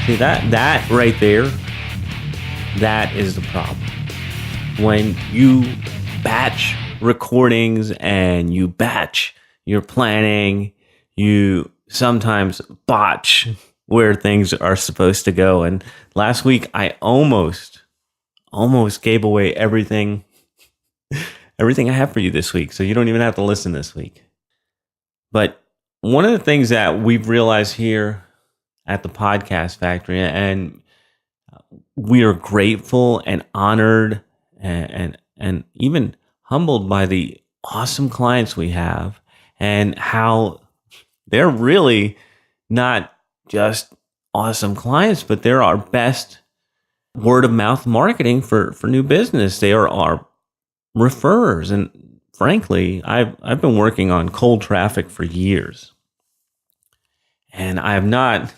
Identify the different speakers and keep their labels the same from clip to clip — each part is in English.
Speaker 1: See, that right there, that is the problem. When you batch recordings and you batch your planning, you sometimes botch where things are supposed to go. And last week, I almost gave away everything I have for you this week. So you don't even have to listen this week. But one of the things that we've realized here at the Podcast Factory, and we are grateful and honored and even humbled by the awesome clients we have, and how they're really not just awesome clients, but they're our best word of mouth marketing for new business. They are our referrers. And frankly, I've been working on cold traffic for years. And I have not,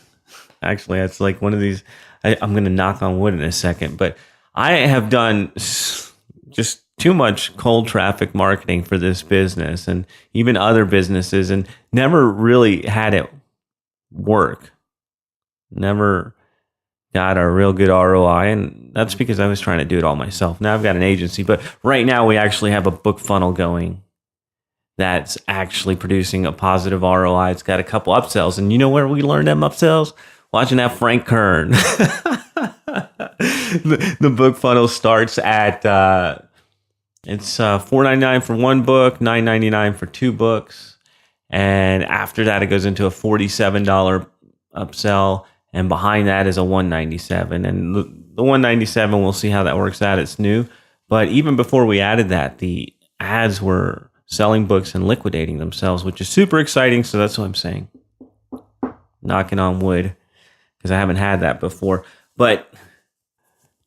Speaker 1: actually, it's like one of these, I'm going to knock on wood in a second, but I have done just too much cold traffic marketing for this business and even other businesses, and never really had it work. Never got a real good ROI, and that's because I was trying to do it all myself. Now I've got an agency, but right now we actually have a book funnel going that's actually producing a positive ROI. It's got a couple upsells, and you know where we learned them upsells? Watching that Frank Kern. The book funnel starts at it's $4.99 for one book, $9.99 for two books, and after that it goes into a $47 upsell, and behind that is a $197. And the $197, we'll see how that works out. It's new, but even before we added that, the ads were selling books and liquidating themselves, which is super exciting. So that's what I'm saying. Knocking on wood, because I haven't had that before. But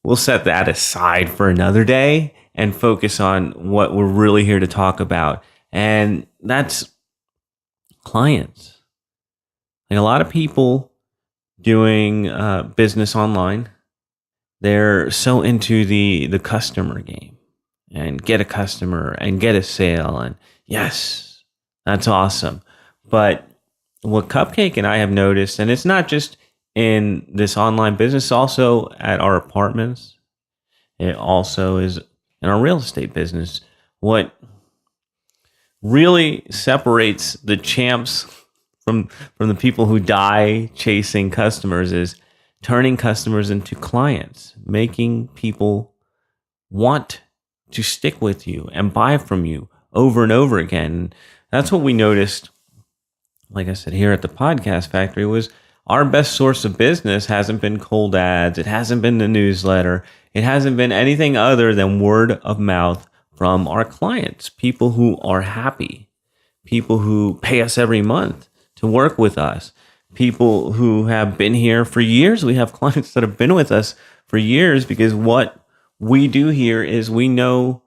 Speaker 1: we'll set that aside for another day and focus on what we're really here to talk about. And that's clients. Like a lot of people doing business online, they're so into the customer game and get a customer and get a sale. And yes, that's awesome. But what Cupcake and I have noticed, and it's not just in this online business, also at our apartments, it also is in our real estate business. What really separates the champs from the people who die chasing customers is turning customers into clients, making people want to stick with you and buy from you over and over again. That's what we noticed, like I said, here at the Podcast Factory, was our best source of business hasn't been cold ads. It hasn't been the newsletter. It hasn't been anything other than word of mouth from our clients, people who are happy, people who pay us every month to work with us, people who have been here for years. We have clients that have been with us for years because what we do here is we know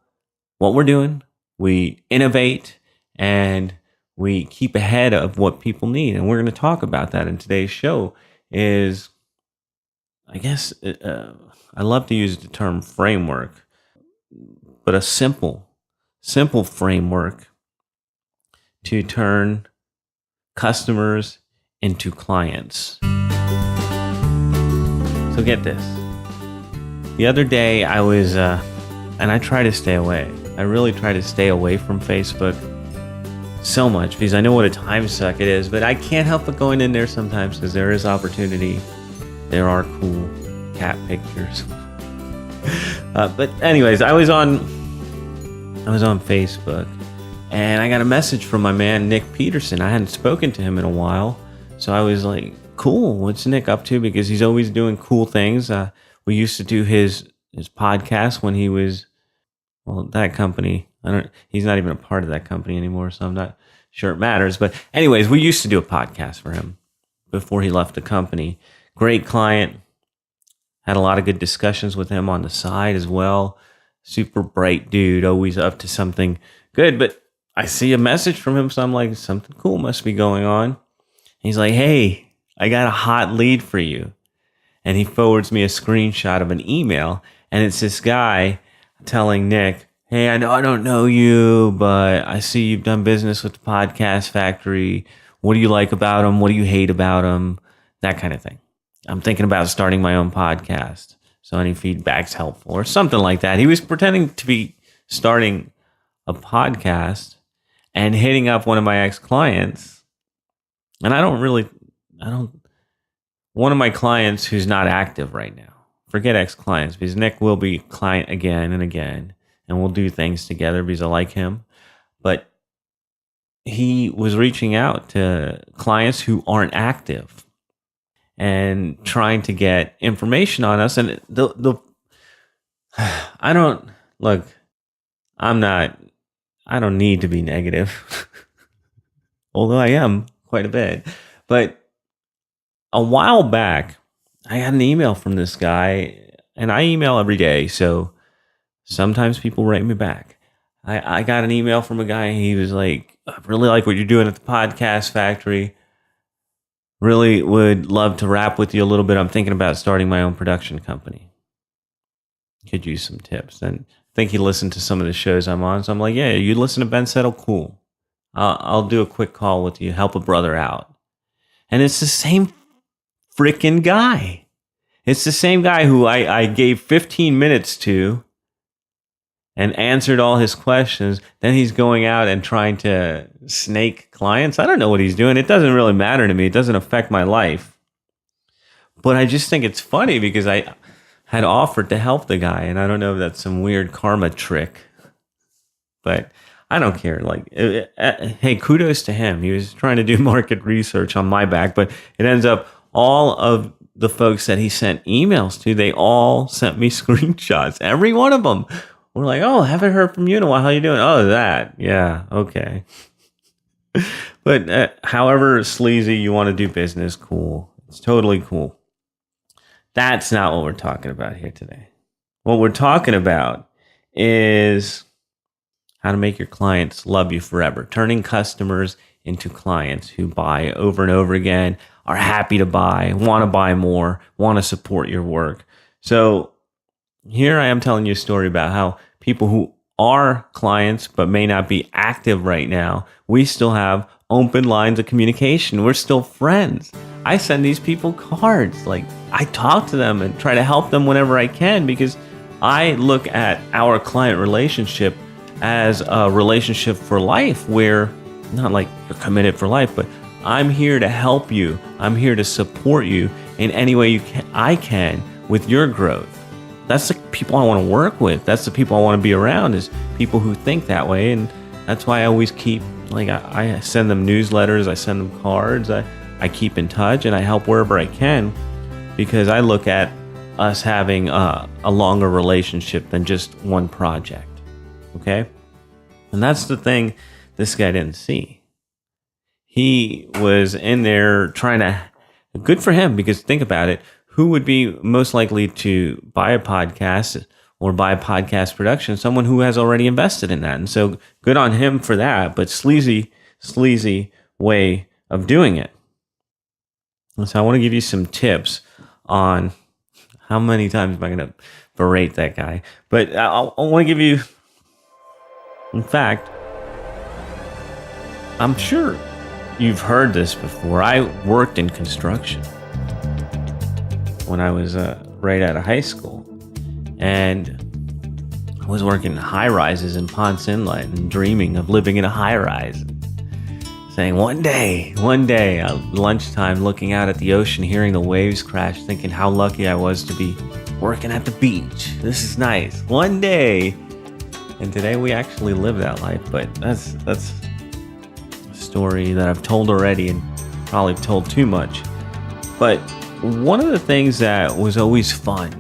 Speaker 1: what we're doing, we innovate, and we keep ahead of what people need. And we're going to talk about that in today's show. Is, I guess, I love to use the term framework, but a simple framework to turn customers into clients. So get this. The other day I was, and I try to stay away. I really try to stay away from Facebook so much because I know what a time suck it is, but I can't help but going in there sometimes because there is opportunity. There are cool cat pictures. But anyways, I was on Facebook, and I got a message from my man Nick Peterson. I hadn't spoken to him in a while, so I was like, "Cool, what's Nick up to?" Because he's always doing cool things. We used to do his podcast when he was, well, that company. He's not even a part of that company anymore, so I'm not sure it matters. But anyways, we used to do a podcast for him before he left the company. Great client. Had a lot of good discussions with him on the side as well. Super bright dude, always up to something good. But I see a message from him, so I'm like, something cool must be going on. He's like, "Hey, I got a hot lead for you." And he forwards me a screenshot of an email, and it's this guy telling Nick, "Hey, I know I don't know you, but I see you've done business with the Podcast Factory. What do you like about them? What do you hate about them?" That kind of thing. I'm thinking about starting my own podcast. So any feedback's helpful or something like that. He was pretending to be starting a podcast and hitting up one of my ex-clients. And one of my clients who's not active right now. Forget ex-clients, because Nick will be client again and again, and we'll do things together because I like him. But he was reaching out to clients who aren't active and trying to get information on us. And I don't need to be negative, although I am quite a bit. But a while back, I got an email from this guy, and I email every day, so sometimes people write me back. I got an email from a guy, and he was like, I really like what you're doing at the Podcast Factory. Really would love to rap with you a little bit. I'm thinking about starting my own production company. Could use some tips. And I think he listened to some of the shows I'm on, so I'm like, yeah, you listen to Ben Settle? Cool. I'll do a quick call with you, help a brother out. And it's the same freaking guy. It's the same guy who I gave 15 minutes to and answered all his questions. Then he's going out and trying to snake clients. I don't know what he's doing. It doesn't really matter to me. It doesn't affect my life. But I just think it's funny because I had offered to help the guy, and I don't know if that's some weird karma trick. But I don't care. Hey, kudos to him. He was trying to do market research on my back, but it ends up all of the folks that he sent emails to, they all sent me screenshots. Every one of them were like, oh, haven't heard from you in a while. How you doing? Oh, that. Yeah, okay. But however sleazy you want to do business, cool. It's totally cool. That's not what we're talking about here today. What we're talking about is how to make your clients love you forever, turning customers into clients who buy over and over again, are happy to buy, want to buy more, want to support your work. So here I am telling you a story about how people who are clients but may not be active right now, we still have open lines of communication. We're still friends. I send these people cards. I talk to them and try to help them whenever I can because I look at our client relationship as a relationship for life where not like you're committed for life, but I'm here to help you. I'm here to support you in any way I can with your growth. That's the people I want to work with. That's the people I want to be around, is people who think that way. And that's why I always keep, I send them newsletters, I send them cards, I keep in touch, and I help wherever I can because I look at us having a longer relationship than just one project. Okay? And that's the thing this guy didn't see. He was in there trying to, good for him, because think about it. Who would be most likely to buy a podcast or buy a podcast production? Someone who has already invested in that. And so good on him for that, but sleazy way of doing it. And so I want to give you some tips on how many times am I going to berate that guy. But I want to give you, in fact, I'm sure you've heard this before. I worked in construction when I was right out of high school, and I was working in high rises in Ponce Inlet and dreaming of living in a high rise, saying one day at lunchtime, looking out at the ocean, hearing the waves crash, thinking how lucky I was to be working at the beach. This is nice. One day. And today we actually live that life, but that's a story that I've told already and probably told too much. But one of the things that was always fun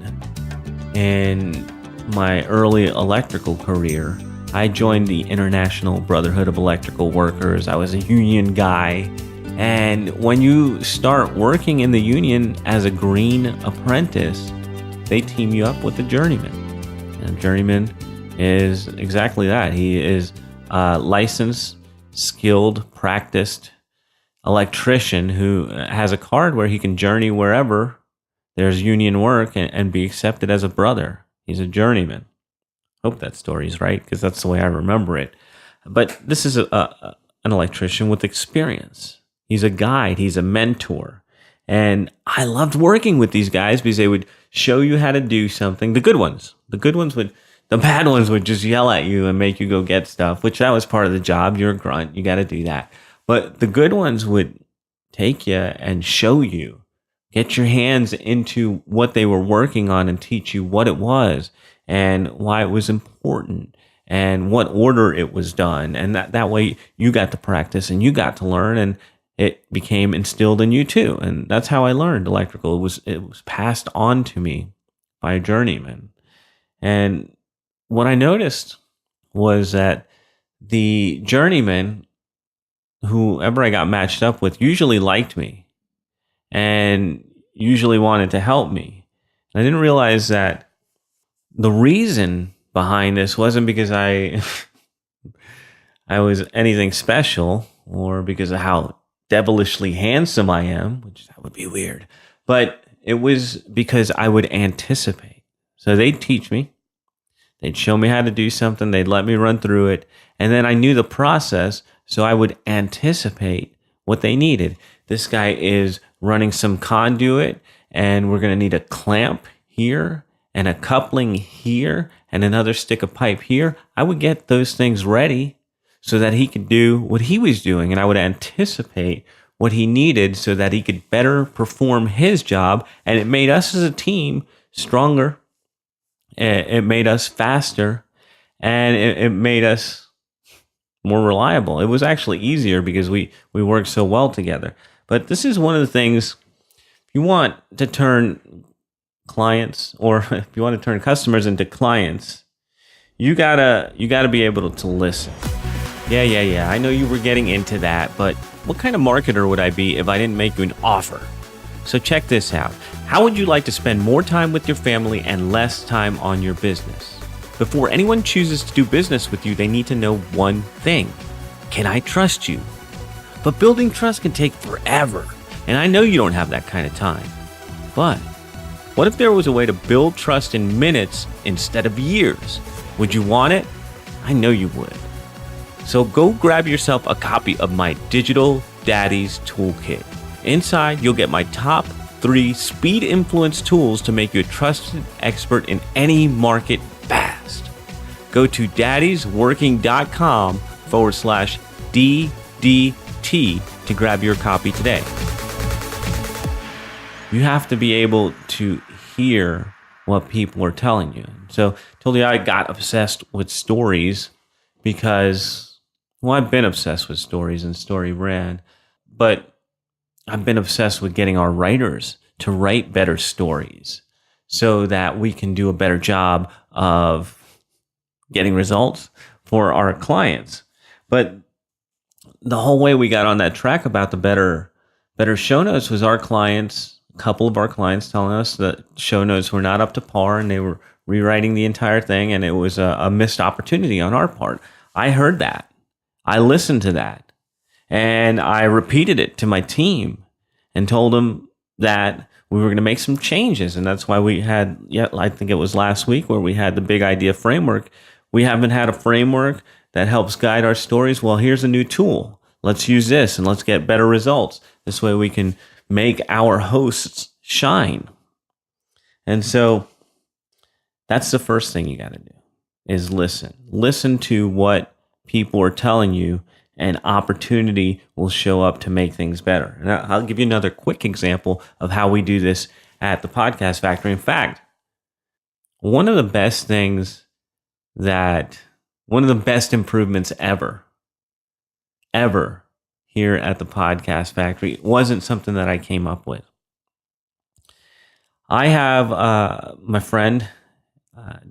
Speaker 1: in my early electrical career, I joined the International Brotherhood of Electrical Workers. I was a union guy. And when you start working in the union as a green apprentice, they team you up with a journeyman. And a journeyman is exactly that. He is a licensed, skilled, practiced electrician who has a card where he can journey wherever there's union work and be accepted as a brother. He's a journeyman. Hope that story's right, because that's the way I remember it. But this is an electrician with experience. He's a guide. He's a mentor. And I loved working with these guys because they would show you how to do something. The good ones. The bad ones would just yell at you and make you go get stuff, which that was part of the job. You're a grunt. You got to do that. But the good ones would take you and show you, get your hands into what they were working on and teach you what it was and why it was important and what order it was done. And that way you got to practice and you got to learn, and it became instilled in you too. And that's how I learned electrical. It was passed on to me by a journeyman. And what I noticed was that the journeyman, whoever I got matched up with, usually liked me and usually wanted to help me. And I didn't realize that the reason behind this wasn't because I was anything special or because of how devilishly handsome I am, which that would be weird, but it was because I would anticipate. So they'd teach me, they'd show me how to do something, they'd let me run through it, and then I knew the process, so I would anticipate what they needed. This guy is running some conduit, and we're going to need a clamp here and a coupling here and another stick of pipe here. I would get those things ready so that he could do what he was doing, and I would anticipate what he needed so that he could better perform his job, and it made us as a team stronger. It made us faster, and it made us more reliable. It was actually easier because we worked so well together. But this is one of the things, if you want to turn clients, or if you want to turn customers into clients, you gotta be able to listen. Yeah. I know you were getting into that, but what kind of marketer would I be if I didn't make you an offer? So check this out. How would you like to spend more time with your family and less time on your business? Before anyone chooses to do business with you, they need to know one thing. Can I trust you? But building trust can take forever, and I know you don't have that kind of time. But what if there was a way to build trust in minutes instead of years? Would you want it? I know you would. So go grab yourself a copy of my Digital Daddies Toolkit. Inside, you'll get my top 3 speed influence tools to make you a trusted expert in any market fast. Go to daddiesworking.com/DDT to grab your copy today. You have to be able to hear what people are telling you. So I told you I got obsessed with stories because, well, I've been obsessed with stories and StoryBrand, but I've been obsessed with getting our writers to write better stories so that we can do a better job of getting results for our clients. But the whole way we got on that track about the better show notes was our clients, a couple of our clients telling us that show notes were not up to par and they were rewriting the entire thing, and it was a missed opportunity on our part. I heard that. I listened to that. And I repeated it to my team and told them that we were going to make some changes. And that's why we had, I think it was last week where we had the big idea framework. We haven't had a framework that helps guide our stories. Well, here's a new tool. Let's use this and let's get better results. This way we can make our hosts shine. And so that's the first thing you got to do is listen. Listen to what people are telling you, and opportunity will show up to make things better. And I'll give you another quick example of how we do this at the Podcast Factory. In fact, one of the best improvements ever here at the Podcast Factory wasn't something that I came up with. I have my friend,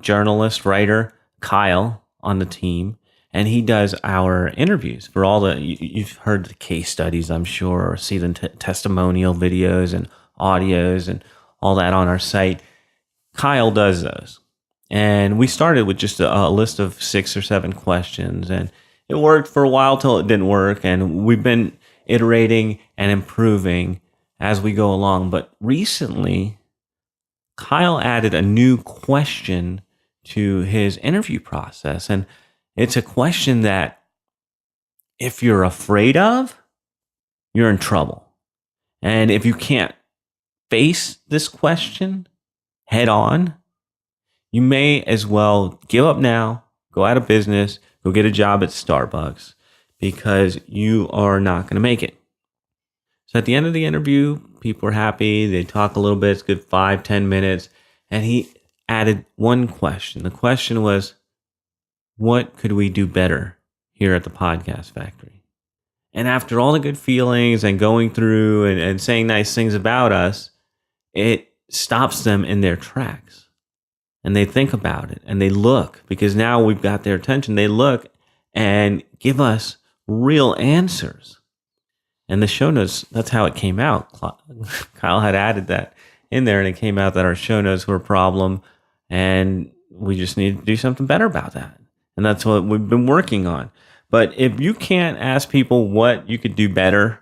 Speaker 1: journalist, writer, Kyle on the team, and he does our interviews for all you've heard the case studies, I'm sure, or see the testimonial videos and audios and all that on our site. Kyle does those. And we started with just a list of 6 or 7 questions, and it worked for a while till it didn't work. And we've been iterating and improving as we go along. But recently, Kyle added a new question to his interview process. And it's a question that if you're afraid of, you're in trouble. And if you can't face this question head on, you may as well give up now, go out of business, go get a job at Starbucks, because you are not going to make it. So at the end of the interview, people are happy. They talk a little bit. It's good 5-10 minutes. And he added one question. The question was, what could we do better here at the Podcast Factory? And after all the good feelings and going through and saying nice things about us, it stops them in their tracks. And they think about it and they look, because now we've got their attention. They look and give us real answers. And the show notes, that's how it came out. Kyle had added that in there, and it came out that our show notes were a problem, and we just need to do something better about that. And that's what we've been working on. But if you can't ask people what you could do better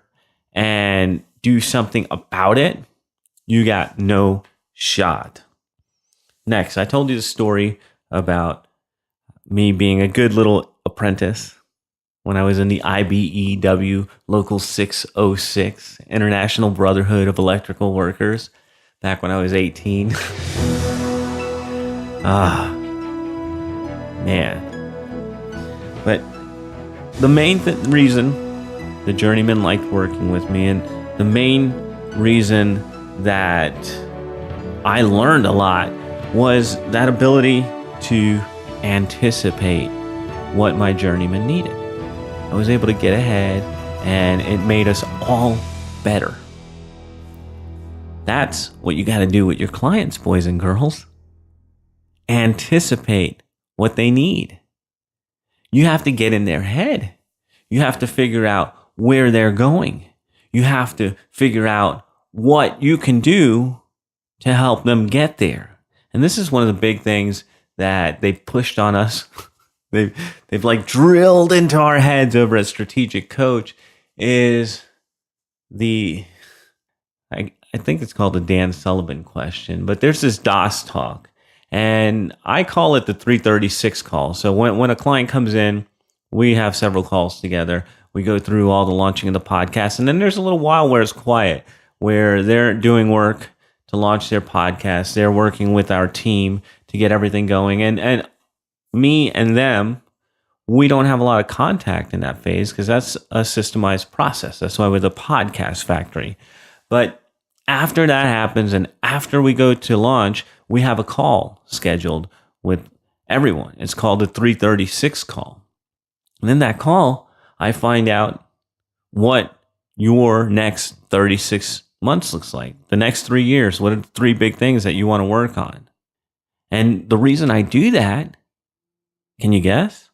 Speaker 1: and do something about it, you got no shot. Next, I told you the story about me being a good little apprentice when I was in the IBEW Local 606, International Brotherhood of Electrical Workers, back when I was 18. Man. But the main reason the journeyman liked working with me, and the main reason that I learned a lot, was that ability to anticipate what my journeyman needed. I was able to get ahead, and it made us all better. That's what you got to do with your clients, boys and girls. Anticipate what they need. You have to get in their head. You have to figure out where they're going. You have to figure out what you can do to help them get there. And this is one of the big things that they've pushed on us. They've like drilled into our heads over at Strategic Coach is I think it's called the Dan Sullivan question, but there's this DOS talk, and I call it the 336 call. So when a client comes in, we have several calls together. We go through all the launching of the podcast, and then there's a little while where it's quiet, where they're doing work to launch their podcast. They're working with our team to get everything going. And me and them, we don't have a lot of contact in that phase because that's a systemized process. That's why we're the Podcast Factory. But after that happens and after we go to launch, we have a call scheduled with everyone. It's called the 336 call. And in that call, I find out what your next 36 months looks like. The next 3 years, what are the 3 big things that you want to work on? And the reason I do that, can you guess?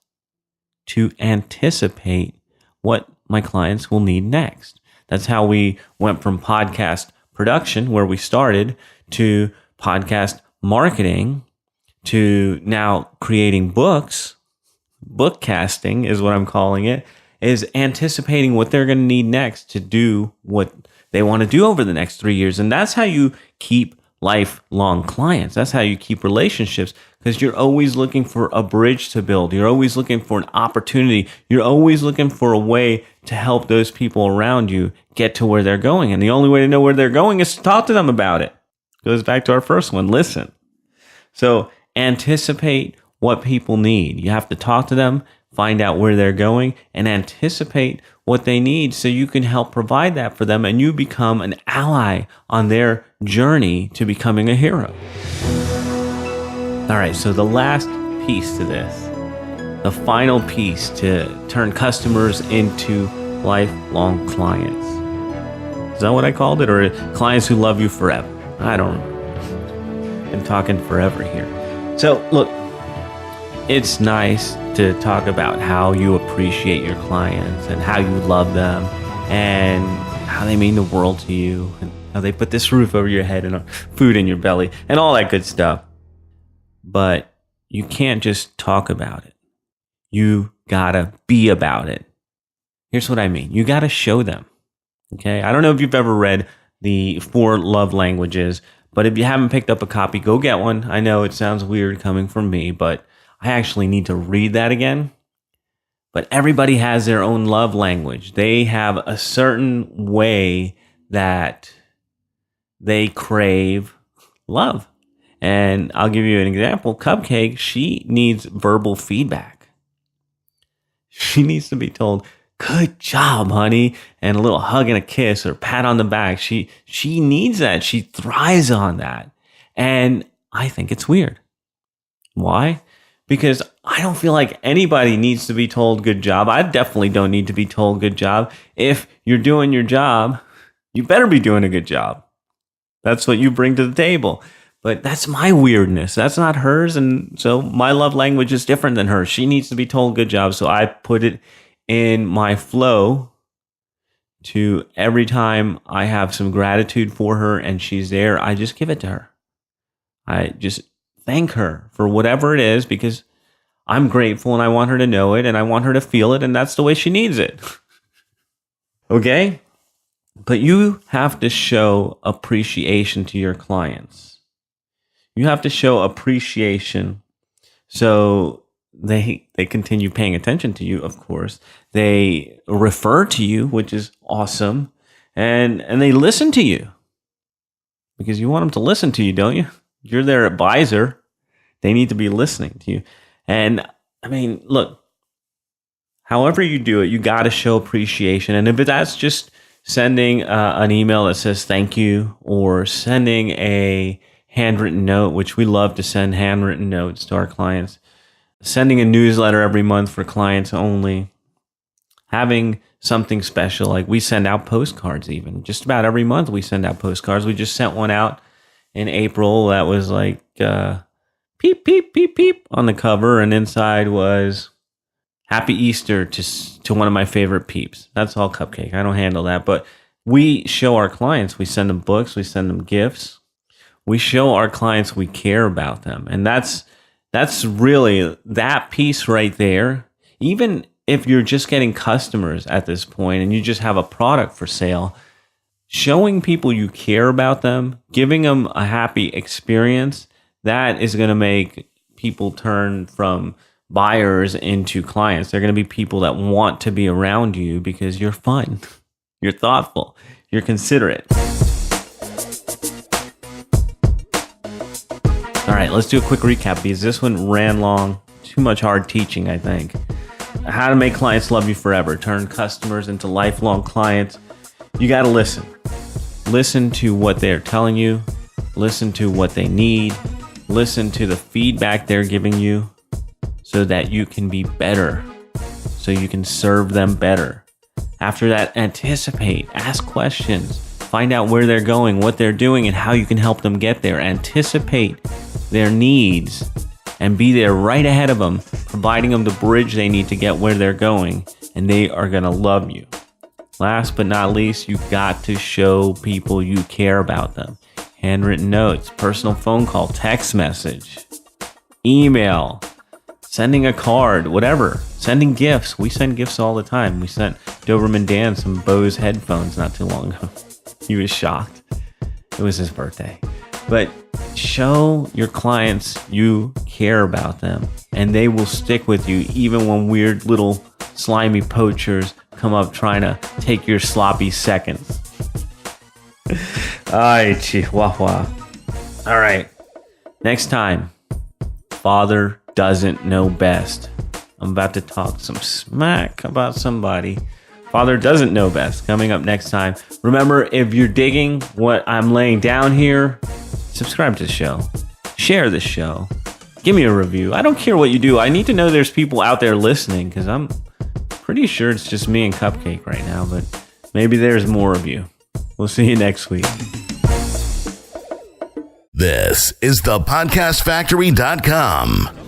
Speaker 1: To anticipate what my clients will need next. That's how we went from podcast production, where we started, to podcast marketing, to now creating books. Book casting is what I'm calling it, is anticipating what they're going to need next to do what they want to do over the next 3 years. And that's how you keep lifelong clients. That's how you keep relationships, because you're always looking for a bridge to build. You're always looking for an opportunity. You're always looking for a way to help those people around you get to where they're going. And the only way to know where they're going is to talk to them about it. Goes back to our first one, listen. So anticipate what people need. You have to talk to them, find out where they're going, and anticipate what they need so you can help provide that for them, and you become an ally on their journey to becoming a hero. All right, so the last piece to this, the final piece to turn customers into lifelong clients. Is that what I called it? Or clients who love you forever? I don't know. I'm talking forever here. So look, it's nice to talk about how you appreciate your clients and how you love them and how they mean the world to you and how they put this roof over your head and food in your belly and all that good stuff. But you can't just talk about it. You gotta be about it. Here's what I mean. You gotta show them. Okay? I don't know if you've ever read the 4 love languages, but if you haven't picked up a copy, go get one. I know it sounds weird coming from me, but I actually need to read that again. But everybody has their own love language. They have a certain way that they crave love. And I'll give you an example. Cupcake, she needs verbal feedback. She needs to be told, good job, honey, and a little hug and a kiss or pat on the back. She needs that. She thrives on that. And I think it's weird. Why? Because I don't feel like anybody needs to be told good job. I definitely don't need to be told good job. If you're doing your job, you better be doing a good job. That's what you bring to the table. But that's my weirdness. That's not hers. And so my love language is different than hers. She needs to be told good job. So I put it in my flow to every time I have some gratitude for her and she's there, I just give it to her. I just thank her for whatever it is because I'm grateful and I want her to know it and I want her to feel it and that's the way she needs it. Okay? But you have to show appreciation to your clients. You have to show appreciation so they continue paying attention to you, of course. They refer to you, which is awesome. And they listen to you. Because you want them to listen to you, don't you? You're their advisor. They need to be listening to you. And I mean, look, however you do it, you got to show appreciation. And if that's just sending an email that says thank you or sending a handwritten note, which we love to send handwritten notes to our clients, sending a newsletter every month for clients only, having something special, like we send out postcards even. Just about every month we send out postcards. We just sent one out in April that was like peep, peep, peep, peep on the cover, and inside was Happy Easter to one of my favorite peeps. That's all Cupcake. I don't handle that, but we show our clients, we send them books, we send them gifts. We show our clients we care about them. And that's really that piece right there. Even if you're just getting customers at this point and you just have a product for sale, showing people you care about them, giving them a happy experience, that is going to make people turn from buyers into clients. They're going to be people that want to be around you because you're fun, you're thoughtful, you're considerate. All right, let's do a quick recap because this one ran long. Too much hard teaching, I think. How to make clients love you forever. Turn customers into lifelong clients. You got to listen. Listen to what they're telling you. Listen to what they need. Listen to the feedback they're giving you so that you can be better. So you can serve them better. After that, anticipate. Ask questions. Find out where they're going, what they're doing, and how you can help them get there. Anticipate their needs and be there right ahead of them, providing them the bridge they need to get where they're going, and they are going to love you. Last but not least, you got to show people you care about them. Handwritten notes, personal phone call, text message, email, sending a card, whatever. Sending gifts. We send gifts all the time. We sent Doberman Dan some Bose headphones not too long ago. He was shocked. It was his birthday. But show your clients you care about them, and they will stick with you even when weird little slimy poachers come up trying to take your sloppy seconds. Ay, chihuahua. All right. Next time, father doesn't know best. I'm about to talk some smack about somebody. Father doesn't know best. Coming up next time. Remember, if you're digging what I'm laying down here, subscribe to the show. Share the show. Give me a review. I don't care what you do. I need to know there's people out there listening because I'm pretty sure it's just me and Cupcake right now, but maybe there's more of you. We'll see you next week.
Speaker 2: This is thepodcastfactory.com.